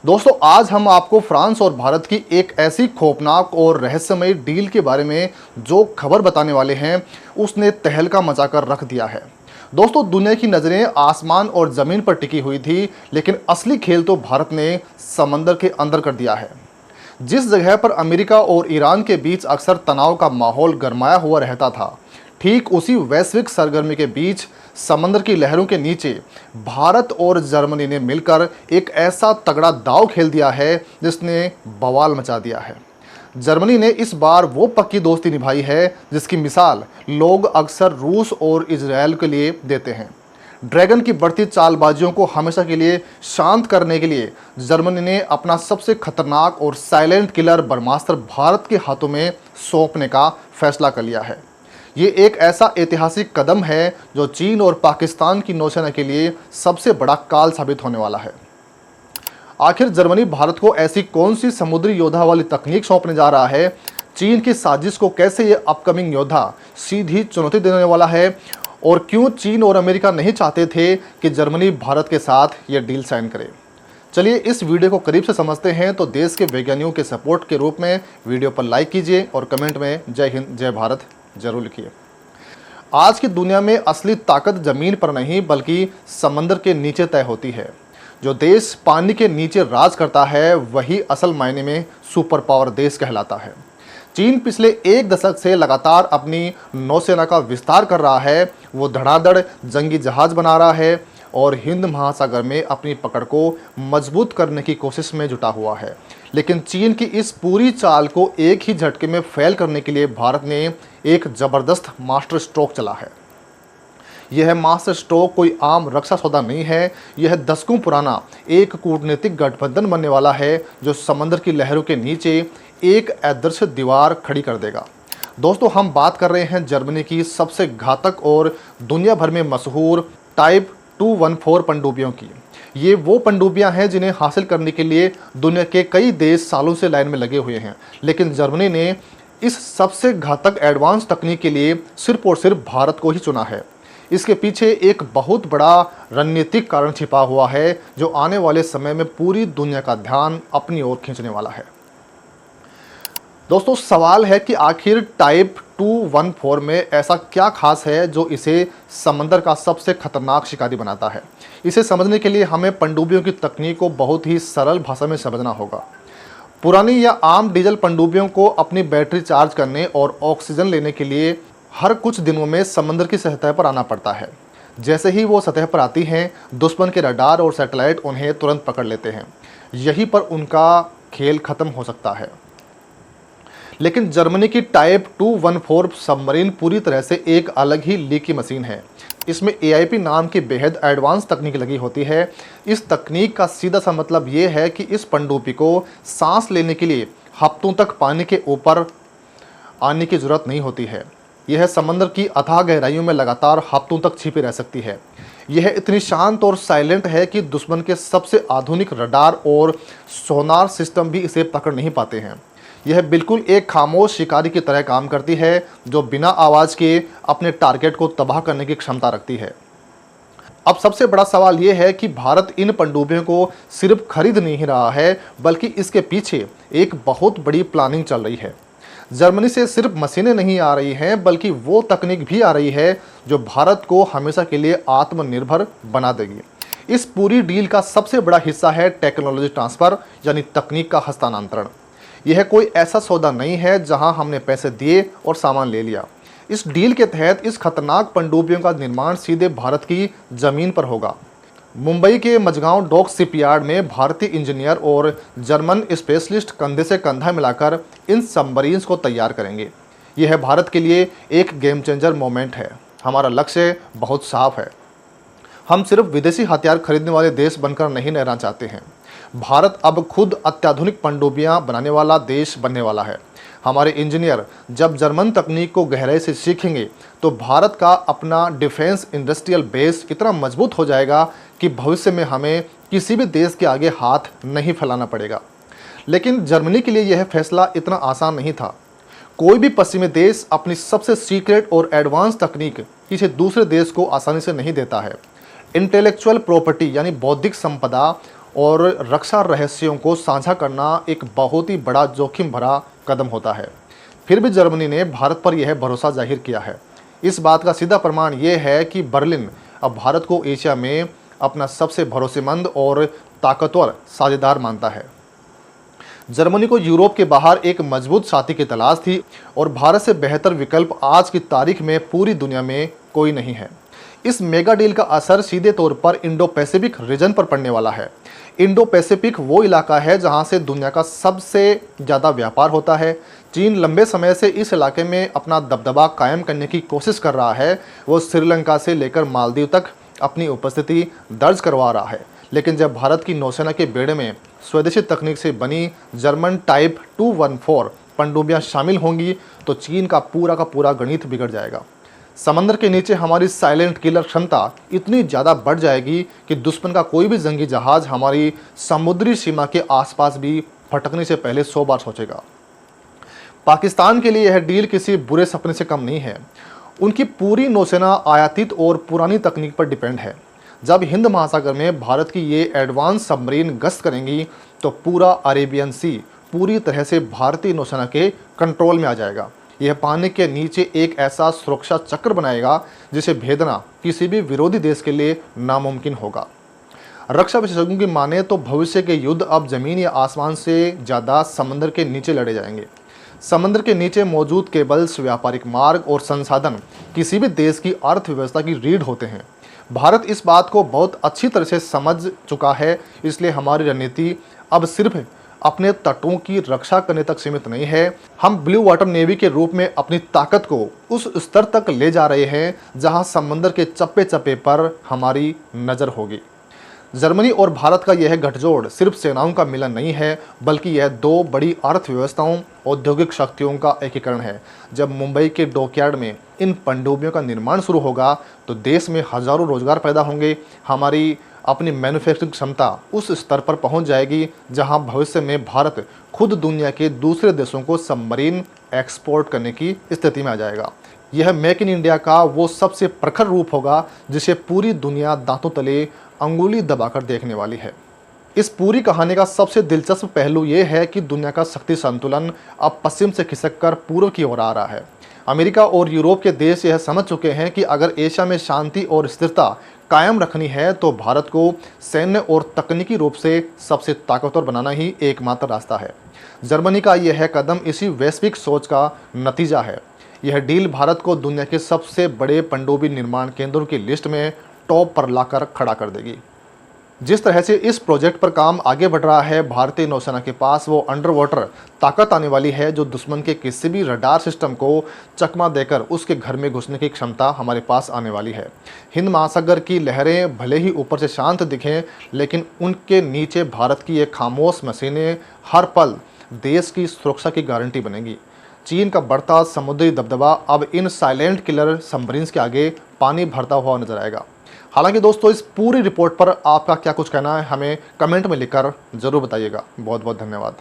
दोस्तों, आज हम आपको फ्रांस और भारत की एक ऐसी खौफनाक और रहस्यमयी डील के बारे में जो खबर बताने वाले हैं, उसने तहलका मचाकर रख दिया है। दोस्तों, दुनिया की नज़रें आसमान और ज़मीन पर टिकी हुई थी, लेकिन असली खेल तो भारत ने समंदर के अंदर कर दिया है। जिस जगह पर अमेरिका और ईरान के बीच अक्सर तनाव का माहौल गरमाया हुआ रहता था, ठीक उसी वैश्विक सरगर्मी के बीच समंदर की लहरों के नीचे भारत और जर्मनी ने मिलकर एक ऐसा तगड़ा दांव खेल दिया है जिसने बवाल मचा दिया है। जर्मनी ने इस बार वो पक्की दोस्ती निभाई है जिसकी मिसाल लोग अक्सर रूस और इजरायल के लिए देते हैं। ड्रैगन की बढ़ती चालबाजियों को हमेशा के लिए शांत करने के लिए जर्मनी ने अपना सबसे खतरनाक और साइलेंट किलर ब्रह्मास्त्र भारत के हाथों में सौंपने का फैसला कर लिया है। ये एक ऐसा ऐतिहासिक कदम है जो चीन और पाकिस्तान की नौसेना के लिए सबसे बड़ा काल साबित होने वाला है। आखिर जर्मनी भारत को ऐसी कौन सी समुद्री योद्धा वाली तकनीक सौंपने जा रहा है? चीन की साजिश को कैसे ये अपकमिंग योद्धा सीधी चुनौती देने वाला है? और क्यों चीन और अमेरिका नहीं चाहते थे कि जर्मनी भारत के साथ ये डील साइन करे? चलिए इस वीडियो को करीब से समझते हैं। तो देश के वैज्ञानिकों के सपोर्ट के रूप में वीडियो पर लाइक कीजिए और कमेंट में जय हिंद जय भारत जरूर लिखिए। आज की दुनिया में असली ताकत जमीन पर नहीं बल्कि समंदर के नीचे तय होती है। जो देश पानी के नीचे राज करता है वही असल मायने में सुपर पावर देश कहलाता है। चीन पिछले एक दशक से लगातार अपनी नौसेना का विस्तार कर रहा है। वो धड़ाधड़ जंगी जहाज बना रहा है और हिंद महासागर में अपनी पकड़ को मजबूत करने की कोशिश में जुटा हुआ है। लेकिन चीन की इस पूरी चाल को एक ही झटके में फेल करने के लिए भारत ने एक जबरदस्त मास्टर स्ट्रोक चला है। यह मास्टर स्ट्रोक कोई आम रक्षा सौदा नहीं है। यह दशकों पुराना एक कूटनीतिक गठबंधन बनने वाला है जो समंदर की लहरों के नीचे एक अदृश्य दीवार खड़ी कर देगा। दोस्तों, हम बात कर रहे हैं जर्मनी की सबसे घातक और दुनिया भर में मशहूर टाइप 214 पनडुब्बियों की। ये वो पनडुब्बियां हैं जिन्हें हासिल करने के लिए दुनिया के कई देश सालों से लाइन में लगे हुए हैं, लेकिन जर्मनी ने इस सबसे घातक एडवांस तकनीक के लिए सिर्फ और सिर्फ भारत को ही चुना है। इसके पीछे एक बहुत बड़ा रणनीतिक कारण छिपा हुआ है जो आने वाले समय में पूरी दुनिया का ध्यान अपनी ओर खींचने वाला है। दोस्तों, सवाल है कि आखिर टाइप 214 में ऐसा क्या खास है जो इसे समंदर का सबसे खतरनाक शिकारी बनाता है? इसे समझने के लिए हमें पनडुब्बियों की तकनीक को बहुत ही सरल भाषा में समझना होगा। पुरानी या आम डीजल पनडुब्बियों को अपनी बैटरी चार्ज करने और ऑक्सीजन लेने के लिए हर कुछ दिनों में समंदर की सतह पर आना पड़ता है। जैसे ही वो सतह पर आती हैं, दुश्मन के रडार और सैटेलाइट उन्हें तुरंत पकड़ लेते हैं। यहीं पर उनका खेल खत्म हो सकता है। लेकिन जर्मनी की टाइप 214 सबमरीन पूरी तरह से एक अलग ही लीक की मशीन है। इसमें AIP नाम की बेहद एडवांस तकनीक लगी होती है। इस तकनीक का सीधा सा मतलब ये है कि इस पनडुब्बी को सांस लेने के लिए हफ्तों तक पानी के ऊपर आने की ज़रूरत नहीं होती है। यह समंदर की अथाह गहराइयों में लगातार हफ्तों तक छिपी रह सकती है। यह इतनी शांत और साइलेंट है कि दुश्मन के सबसे आधुनिक रडार और सोनार सिस्टम भी इसे पकड़ नहीं पाते हैं। यह बिल्कुल एक खामोश शिकारी की तरह काम करती है जो बिना आवाज़ के अपने टारगेट को तबाह करने की क्षमता रखती है। अब सबसे बड़ा सवाल यह है कि भारत इन पनडुब्बियों को सिर्फ खरीद नहीं रहा है बल्कि इसके पीछे एक बहुत बड़ी प्लानिंग चल रही है। जर्मनी से सिर्फ मशीनें नहीं आ रही हैं बल्कि वो तकनीक भी आ रही है जो भारत को हमेशा के लिए आत्मनिर्भर बना देगी। इस पूरी डील का सबसे बड़ा हिस्सा है टेक्नोलॉजी ट्रांसफ़र, यानी तकनीक का हस्तांतरण। यह कोई ऐसा सौदा नहीं है जहां हमने पैसे दिए और सामान ले लिया। इस डील के तहत इस खतरनाक पनडुब्बियों का निर्माण सीधे भारत की ज़मीन पर होगा। मुंबई के मझगांव डॉक शिपयार्ड में भारतीय इंजीनियर और जर्मन स्पेशलिस्ट कंधे से कंधा मिलाकर इन सबमरीन्स को तैयार करेंगे। यह भारत के लिए एक गेम चेंजर मोमेंट है। हमारा लक्ष्य बहुत साफ है। हम सिर्फ विदेशी हथियार खरीदने वाले देश बनकर नहीं रहना चाहते हैं। भारत अब खुद अत्याधुनिक पनडुब्बियां बनाने वाला देश बनने वाला है। हमारे इंजीनियर जब जर्मन तकनीक को गहराई से सीखेंगे तो भारत का अपना डिफेंस इंडस्ट्रियल बेस इतना मजबूत हो जाएगा कि भविष्य में हमें किसी भी देश के आगे हाथ नहीं फैलाना पड़ेगा। लेकिन जर्मनी के लिए यह फैसला इतना आसान नहीं था। कोई भी पश्चिमी देश अपनी सबसे सीक्रेट और एडवांस तकनीक किसी दूसरे देश को आसानी से नहीं देता है। इंटेलेक्चुअल प्रॉपर्टी यानी बौद्धिक संपदा और रक्षा रहस्यों को साझा करना एक बहुत ही बड़ा जोखिम भरा कदम होता है। फिर भी जर्मनी ने भारत पर यह भरोसा जाहिर किया है। इस बात का सीधा प्रमाण यह है कि बर्लिन अब भारत को एशिया में अपना सबसे भरोसेमंद और ताकतवर साझेदार मानता है। जर्मनी को यूरोप के बाहर एक मजबूत साथी की तलाश थी और भारत से बेहतर विकल्प आज की तारीख में पूरी दुनिया में कोई नहीं है। इस मेगा डील का असर सीधे तौर पर इंडो पैसिफिक रीजन पर पड़ने वाला है। इंडो पैसिफिक वो इलाका है जहां से दुनिया का सबसे ज़्यादा व्यापार होता है। चीन लंबे समय से इस इलाके में अपना दबदबा कायम करने की कोशिश कर रहा है। वो श्रीलंका से लेकर मालदीव तक अपनी उपस्थिति दर्ज करवा रहा है। लेकिन जब भारत की नौसेना के बेड़े में स्वदेशी तकनीक से बनी जर्मन टाइप 214 पनडुब्बियां शामिल होंगी तो चीन का पूरा गणित बिगड़ जाएगा। समंदर के नीचे हमारी साइलेंट किलर क्षमता इतनी ज़्यादा बढ़ जाएगी कि दुश्मन का कोई भी जंगी जहाज हमारी समुद्री सीमा के आसपास भी फटकने से पहले 100 बार सोचेगा। पाकिस्तान के लिए यह डील किसी बुरे सपने से कम नहीं है। उनकी पूरी नौसेना आयातित और पुरानी तकनीक पर डिपेंड है। जब हिंद महासागर में भारत की ये एडवांस सबमरीन गश्त करेंगी तो पूरा अरेबियन सी पूरी तरह से भारतीय नौसेना के कंट्रोल में आ जाएगा। यह पानी के नीचे एक ऐसा सुरक्षा चक्र बनाएगा जिसे भेदना किसी भी विरोधी देश के लिए नामुमकिन होगा। रक्षा विशेषज्ञों की माने तो भविष्य के युद्ध अब जमीन या आसमान से ज़्यादा समंदर के नीचे लड़े जाएंगे। समंदर के नीचे मौजूद केबल्स, व्यापारिक मार्ग और संसाधन किसी भी देश की अर्थव्यवस्था की रीढ़ होते हैं। भारत इस बात को बहुत अच्छी तरह से समझ चुका है, इसलिए हमारी रणनीति अब सिर्फ अपने तटों की रक्षा करने तक सीमित नहीं है। हम ब्लू वाटर नेवी के रूप में अपनी ताकत को उस स्तर तक ले जा रहे हैं जहां समंदर के चप्पे चप्पे पर हमारी नज़र होगी। जर्मनी और भारत का यह गठजोड़ सिर्फ सेनाओं का मिलन नहीं है, बल्कि यह दो बड़ी अर्थव्यवस्थाओं, औद्योगिक शक्तियों का एकीकरण है। जब मुंबई के डॉकयार्ड में इन पनडुब्बियों का निर्माण शुरू होगा तो देश में हजारों रोजगार पैदा होंगे। हमारी अपनी मैन्युफैक्चरिंग क्षमता उस स्तर पर पहुंच जाएगी जहां भविष्य में भारत खुद दुनिया के दूसरे देशों को सबमरीन एक्सपोर्ट करने की स्थिति में आ जाएगा। यह मेक इन इंडिया का वो सबसे प्रखर रूप होगा जिसे पूरी दुनिया दांतों तले अंगुली दबाकर देखने वाली है। इस पूरी कहानी का सबसे दिलचस्प पहलू यह है कि दुनिया का शक्ति संतुलन अब पश्चिम से खिसककर पूर्व की ओर आ रहा है। अमेरिका और यूरोप के देश यह समझ चुके हैं कि अगर एशिया में शांति और स्थिरता कायम रखनी है तो भारत को सैन्य और तकनीकी रूप से सबसे ताकतवर बनाना ही एकमात्र रास्ता है। जर्मनी का यह कदम इसी वैश्विक सोच का नतीजा है। यह डील भारत को दुनिया के सबसे बड़े पनडुब्बी निर्माण केंद्रों की लिस्ट में टॉप पर लाकर खड़ा कर देगी। जिस तरह से इस प्रोजेक्ट पर काम आगे बढ़ रहा है, भारतीय नौसेना के पास वो अंडर वाटर ताकत आने वाली है जो दुश्मन के किसी भी रडार सिस्टम को चकमा देकर उसके घर में घुसने की क्षमता हमारे पास आने वाली है। हिंद महासागर की लहरें भले ही ऊपर से शांत दिखें, लेकिन उनके नीचे भारत की ये खामोश मशीनें हर पल देश की सुरक्षा की गारंटी बनेगी। चीन का बढ़ता समुद्री दबदबा अब इन साइलेंट किलर सबमरीन्स के आगे पानी भरता हुआ नजर आएगा। हालांकि दोस्तों, इस पूरी रिपोर्ट पर आपका क्या कुछ कहना है हमें कमेंट में लिखकर ज़रूर बताइएगा। बहुत बहुत धन्यवाद।